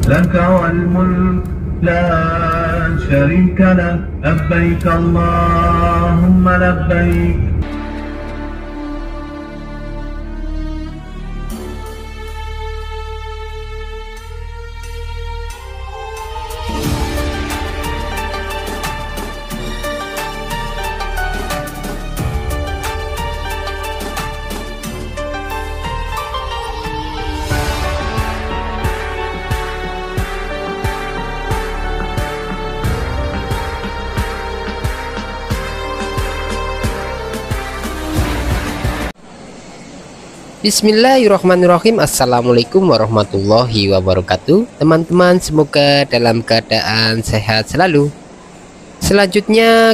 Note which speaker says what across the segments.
Speaker 1: لك والملك لا شريك لك لبيك اللهم لبيك.
Speaker 2: Bismillahirrahmanirrahim. Assalamualaikum warahmatullahi wabarakatuh. Teman-teman, semoga dalam keadaan sehat selalu. Selanjutnya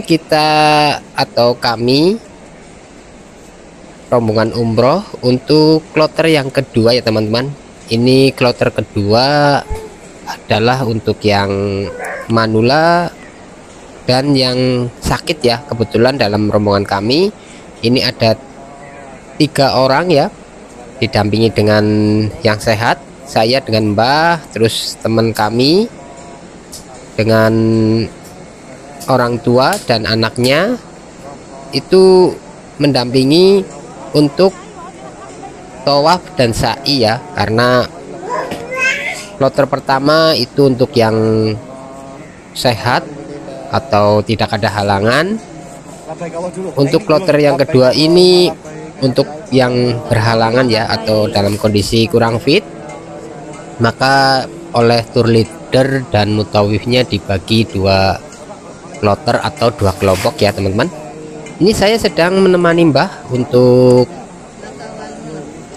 Speaker 2: kami rombongan umroh untuk kloter yang kedua ya teman-teman. Ini kloter kedua adalah untuk yang manula dan yang sakit ya. Kebetulan dalam rombongan kami ini ada 3 orang ya, didampingi dengan yang sehat, saya dengan Mbah, terus teman kami dengan orang tua dan anaknya itu mendampingi untuk tawaf dan sa'i ya, karena kloter pertama itu untuk yang sehat atau tidak ada halangan. Untuk kloter yang kedua ini untuk yang berhalangan ya, atau dalam kondisi kurang fit, maka oleh tour leader dan mutawifnya dibagi 2 kloter atau 2 kelompok ya teman-teman. Ini saya sedang menemani Mbah untuk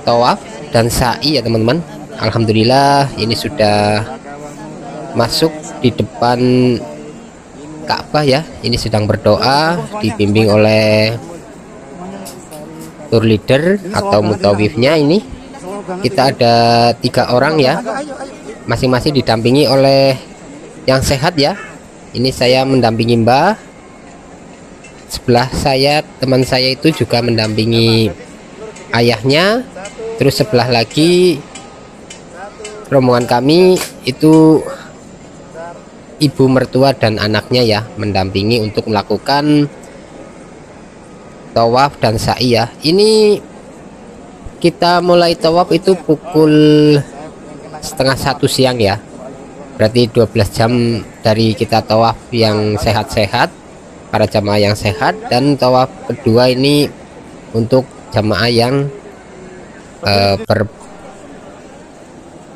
Speaker 2: tawaf dan sa'i ya teman-teman. Alhamdulillah ini sudah masuk di depan Ka'bah ya. Ini sedang berdoa dibimbing oleh tour leader atau mutawifnya. Ini kita ada 3 orang ya, masing-masing didampingi oleh yang sehat ya. Ini saya mendampingi Mbah, sebelah saya teman saya itu juga mendampingi ayahnya, terus sebelah lagi rombongan kami itu ibu mertua dan anaknya ya, mendampingi untuk melakukan tawaf dan sa'i ya. Ini kita mulai tawaf itu pukul setengah 1 siang ya, berarti 12 jam dari kita tawaf yang sehat-sehat, para jamaah yang sehat. Dan tawaf kedua ini untuk jamaah yang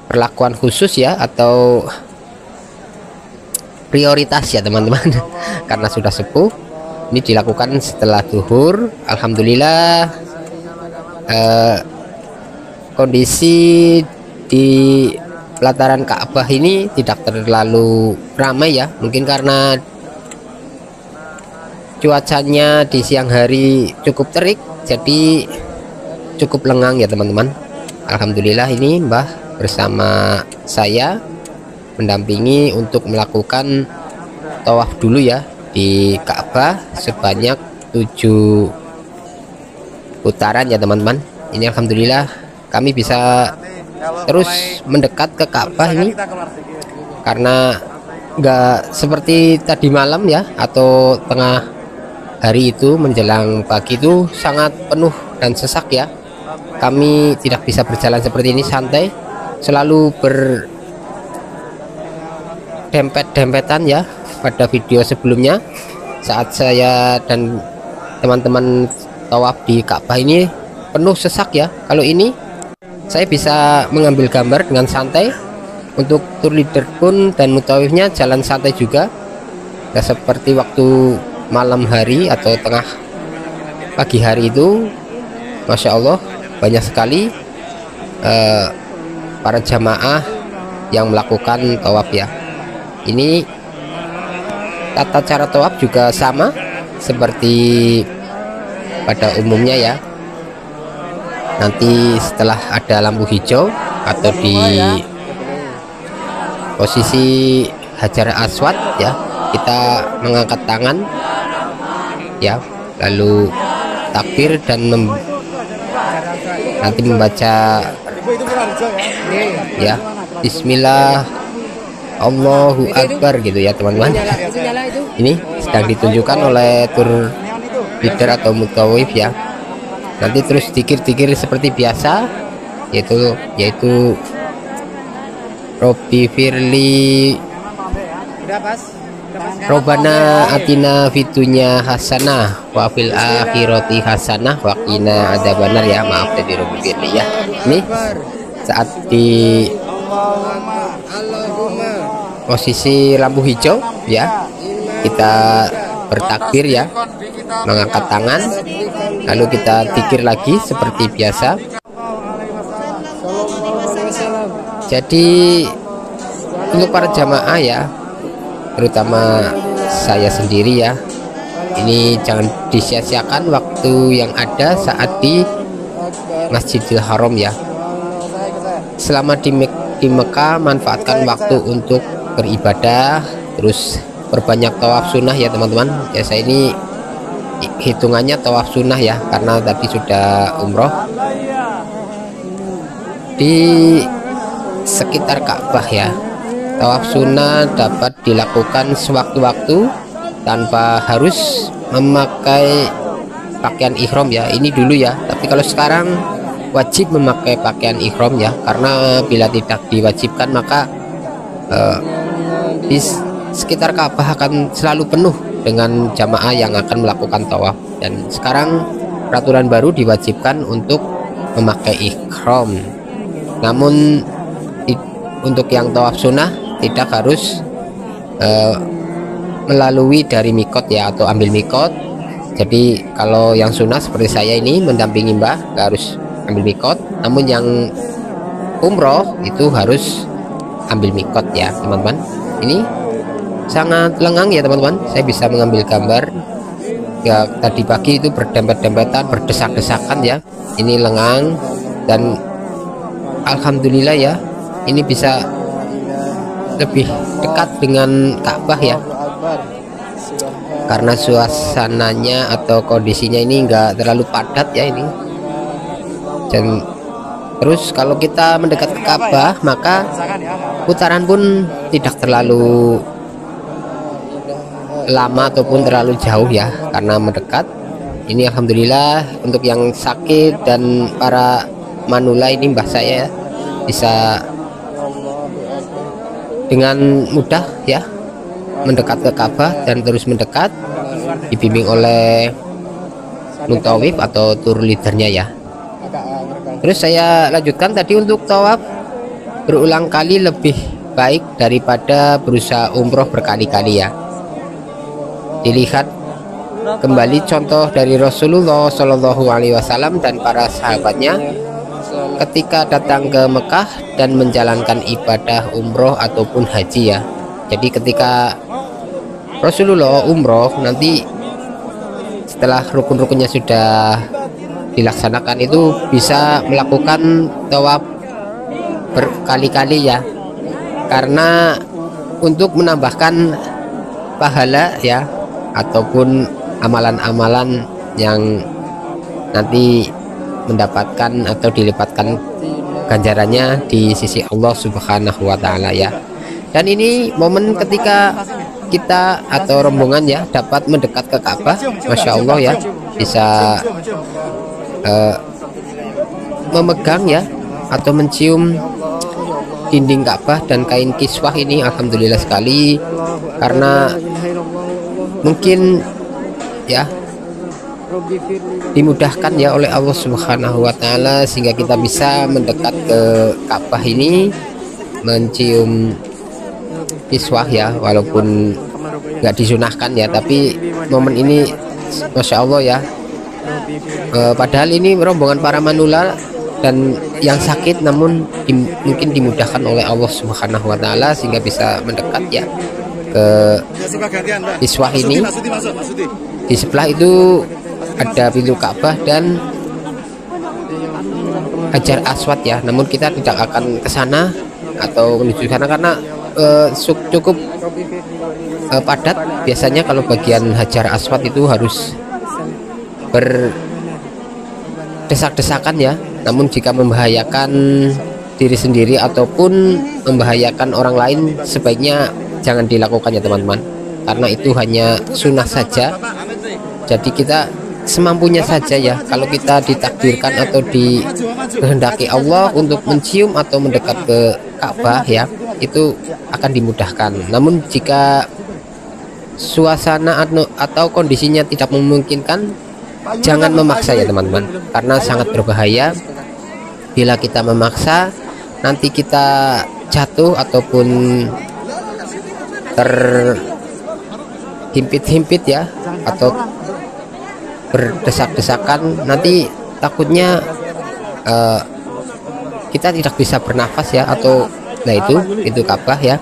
Speaker 2: perlakuan khusus ya, atau prioritas ya teman-teman karena sudah sepuh. Ini dilakukan setelah zuhur. Alhamdulillah kondisi di pelataran Ka'bah ini tidak terlalu ramai ya, mungkin karena cuacanya di siang hari cukup terik, jadi cukup lengang ya teman-teman. Alhamdulillah ini Mbah bersama saya mendampingi untuk melakukan tawaf dulu ya di Ka'bah sebanyak 7 putaran ya teman-teman. Ini alhamdulillah kami bisa terus mendekat ke Ka'bah ini, karena nggak seperti tadi malam ya, atau tengah hari itu menjelang pagi itu sangat penuh dan sesak ya. Kami tidak bisa berjalan seperti ini santai, selalu berdempet-dempetan ya. Pada video sebelumnya saat saya dan teman-teman tawaf di Ka'bah ini penuh sesak ya. Kalau ini saya bisa mengambil gambar dengan santai. Untuk tour leader pun dan mutawifnya jalan santai juga, nggak seperti waktu malam hari atau tengah pagi hari itu. Masya Allah banyak sekali para jamaah yang melakukan tawaf ya. Ini tata cara tawaf juga sama seperti pada umumnya ya. Nanti setelah ada lampu hijau atau di posisi Hajar Aswad ya, kita mengangkat tangan ya, lalu takbir dan nanti membaca ya Bismillah Allahu Akbar gitu ya teman-teman. Ini sedang ditunjukkan oleh tour leader atau mutawif ya. Nanti terus dikir-dikir seperti biasa, yaitu Robbi Firli Robana atina fitunya hasanah wa fil akhirati hasanah wa qina adzabannar ya. Maaf tadi Robbi Firli ya. Ini saat di posisi lampu hijau ya, kita bertakbir ya, mengangkat tangan, lalu kita zikir lagi seperti biasa. Jadi untuk para jamaah ya, terutama saya sendiri ya, ini jangan disia-siakan waktu yang ada saat di Masjidil Haram ya. Selama di Mekah, manfaatkan waktu untuk beribadah, terus perbanyak tawaf sunnah ya teman-teman. Ya saya ini hitungannya tawaf sunnah ya, karena tadi sudah umroh. Di sekitar Ka'bah ya, tawaf sunnah dapat dilakukan sewaktu-waktu tanpa harus memakai pakaian ihram ya. Ini dulu ya, tapi kalau sekarang wajib memakai pakaian ihram ya, karena bila tidak diwajibkan maka di sekitar Ka'bah akan selalu penuh dengan jamaah yang akan melakukan tawaf. Dan sekarang peraturan baru diwajibkan untuk memakai ihram. Namun untuk yang tawaf sunnah tidak harus melalui dari mikot ya, atau ambil mikot. Jadi kalau yang sunnah seperti saya ini mendampingi mbah, nggak harus ambil mikot. Namun yang umroh itu harus ambil mikot ya teman-teman. Ini sangat lengang ya teman-teman. Saya bisa mengambil gambar ya, tadi pagi itu berdempet-dempetan, berdesak-desakan ya. Ini lengang dan alhamdulillah ya, ini bisa lebih dekat dengan Ka'bah ya, karena suasananya atau kondisinya ini enggak terlalu padat ya ini. Dan terus kalau kita mendekat ke Ka'bah maka putaran pun tidak terlalu lama ataupun terlalu jauh ya, karena mendekat. Ini alhamdulillah untuk yang sakit dan para manula ini mbah saya ya, bisa dengan mudah ya mendekat ke Ka'bah dan terus mendekat, dibimbing oleh mutawif atau tour leadernya ya. Terus saya lanjutkan tadi untuk tawaf berulang kali lebih baik daripada berusaha umroh berkali-kali ya. Dilihat kembali contoh dari Rasulullah Shallallahu Alaihi Wasallam dan para sahabatnya ketika datang ke Mekah dan menjalankan ibadah umroh ataupun haji ya. Jadi ketika Rasulullah umroh, nanti setelah rukun-rukunnya sudah dilaksanakan itu bisa melakukan tawaf berkali-kali ya, karena untuk menambahkan pahala ya, ataupun amalan-amalan yang nanti mendapatkan atau dilipatkan ganjarannya di sisi Allah Subhanahu wa Ta'ala ya. Dan ini momen ketika kita atau rombongan ya dapat mendekat ke Ka'bah, Masya Allah ya, bisa memegang ya atau mencium dinding Ka'bah dan kain kiswah ini. Alhamdulillah sekali, karena mungkin ya dimudahkan ya oleh Allah Subhanahu wa Ta'ala sehingga kita bisa mendekat ke Ka'bah ini, mencium kiswah ya, walaupun nggak disunahkan ya, tapi momen ini Masya Allah ya. Padahal ini rombongan para manula dan yang sakit, namun mungkin dimudahkan oleh Allah Subhanahu wa Ta'ala sehingga bisa mendekat ya ke kiswah ini. Di sebelah itu ada pintu Ka'bah dan Hajar Aswad ya, namun kita tidak akan ke sana atau menuju sana karena cukup padat. Biasanya kalau bagian Hajar Aswad itu harus berdesak-desakan ya, namun jika membahayakan diri sendiri ataupun membahayakan orang lain, sebaiknya jangan dilakukan ya teman-teman, karena itu hanya sunnah saja. Jadi kita semampunya saja ya. Kalau kita ditakdirkan atau dikehendaki Allah untuk mencium atau mendekat ke Ka'bah ya, itu akan dimudahkan. Namun jika suasana atau kondisinya tidak memungkinkan, jangan memaksa ya teman-teman, karena sangat berbahaya. Bila kita memaksa, nanti kita jatuh ataupun terhimpit-himpit ya, atau berdesak-desakan, nanti takutnya kita tidak bisa bernafas ya, atau nah itu Ka'bah ya,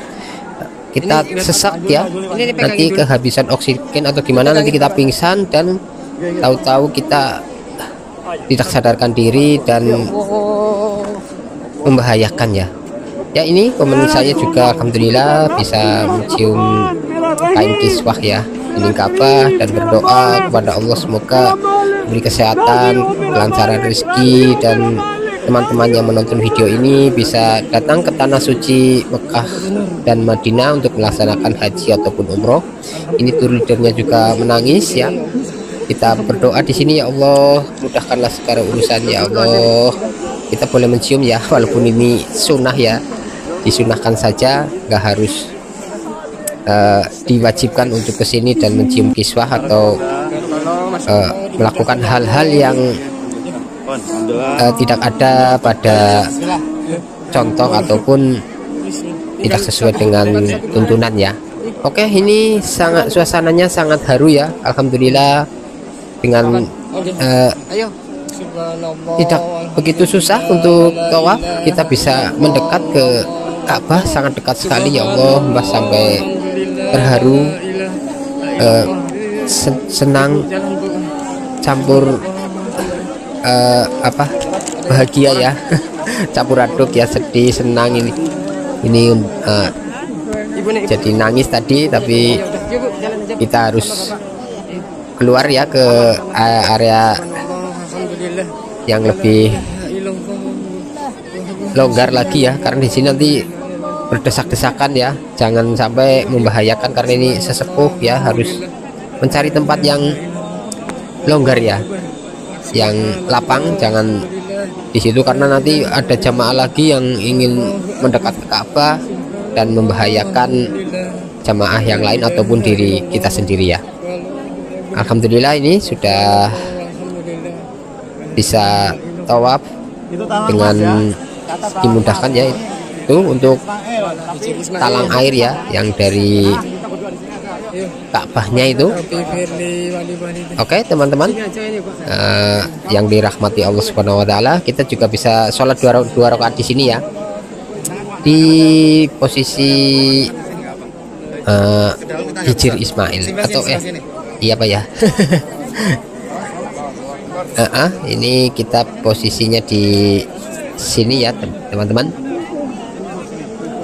Speaker 2: kita sesak ya, nanti kehabisan oksigen atau gimana, nanti kita pingsan dan tahu-tahu kita tidak sadarkan diri dan membahayakan ya. Ya, ini teman saya juga alhamdulillah bisa mencium kain kiswah ya, ini Ka'bah, dan berdoa kepada Allah semoga beri kesehatan, kelancaran rezeki, dan teman-teman yang menonton video ini bisa datang ke tanah suci Mekah dan Madinah untuk melaksanakan haji ataupun umroh. Ini tour leadernya juga menangis ya. Kita berdoa di sini, ya Allah mudahkanlah segala urusan ya Allah. Kita boleh mencium ya, walaupun ini sunnah ya, disunahkan saja, nggak harus diwajibkan untuk kesini dan mencium kiswah atau melakukan hal-hal yang tidak ada pada contoh ataupun tidak sesuai dengan tuntunan ya. Oke, ini suasananya sangat haru ya, alhamdulillah, dengan tidak begitu susah untuk tawaf, kita bisa mendekat ke Ka'bah, sangat dekat sekali ya Allah. Mbah sampai terharu, senang campur bahagia ya, campur aduk ya, sedih senang. Ini jadi nangis tadi, tapi kita harus keluar ya ke area yang lebih longgar lagi ya, karena di sini nanti berdesak-desakan ya, jangan sampai membahayakan karena ini sesepuh ya, harus mencari tempat yang longgar ya, yang lapang, jangan di situ karena nanti ada jamaah lagi yang ingin mendekat ke Ka'bah dan membahayakan jamaah yang lain ataupun diri kita sendiri ya. Alhamdulillah ini sudah bisa tawaf dengan dimudahkan ya. Itu untuk talang air ya, yang dari Ka'bahnya itu. Oke teman-teman, yang dirahmati Allah Subhanahu wa taala, kita juga bisa sholat dua rakaat di sini ya, di posisi Hijr Ismail atau iya apa ya. Ini kita posisinya di sini ya teman-teman.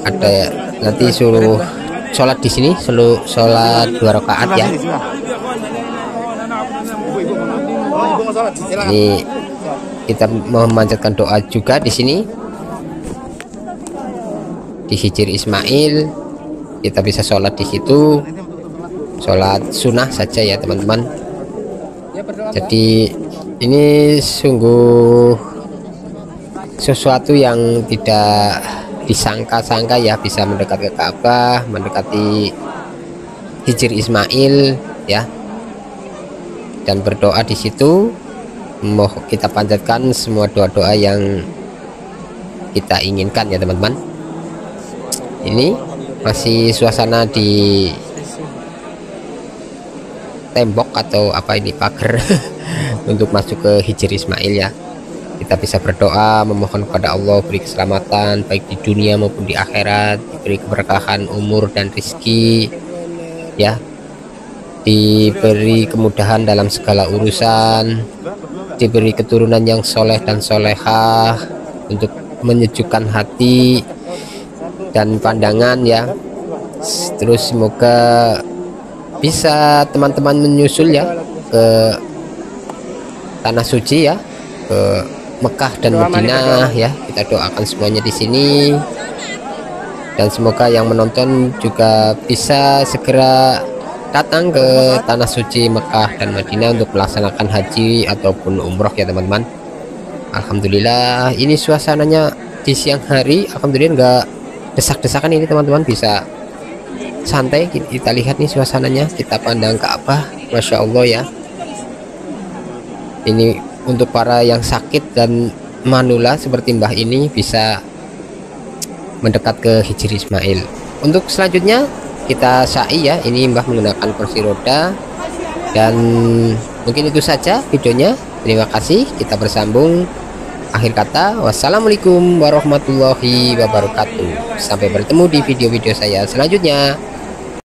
Speaker 2: Ada nanti suruh sholat di sini, sholat 2 rakaat ya. Ini kita memanjatkan doa juga di sini di Hijr Ismail. Kita bisa sholat di situ, sholat sunnah saja ya teman-teman. Jadi ini sungguh sesuatu yang tidak disangka-sangka ya, bisa mendekat ke Ka'bah, mendekati Hijr Ismail ya, dan berdoa di situ. Mau kita panjatkan semua doa-doa yang kita inginkan ya teman-teman. Ini masih suasana di tembok atau apa ini, pagar untuk masuk ke Hijr Ismail ya. Kita bisa berdoa memohon kepada Allah beri keselamatan baik di dunia maupun di akhirat, diberi keberkahan umur dan rezeki ya, diberi kemudahan dalam segala urusan, diberi keturunan yang soleh dan solehah untuk menyejukkan hati dan pandangan ya. Terus semoga bisa teman-teman menyusul ya ke tanah suci ya, ke Mekah dan Madinah ya. Kita doakan semuanya di sini, dan semoga yang menonton juga bisa segera datang ke tanah suci Mekah dan Madinah untuk melaksanakan haji ataupun umroh ya teman-teman. Alhamdulillah ini suasananya di siang hari, alhamdulillah nggak desak-desakan ini teman-teman, bisa santai. Kita lihat nih suasananya, kita pandang Ka'bah, Masya Allah ya. Ini untuk para yang sakit dan manula seperti Mbah ini bisa mendekat ke Hijri Ismail. Untuk selanjutnya kita sa'i ya, ini Mbah menggunakan kursi roda. Dan mungkin itu saja videonya, terima kasih. Kita bersambung. Akhir kata, wassalamualaikum warahmatullahi wabarakatuh. Sampai bertemu di video-video saya selanjutnya.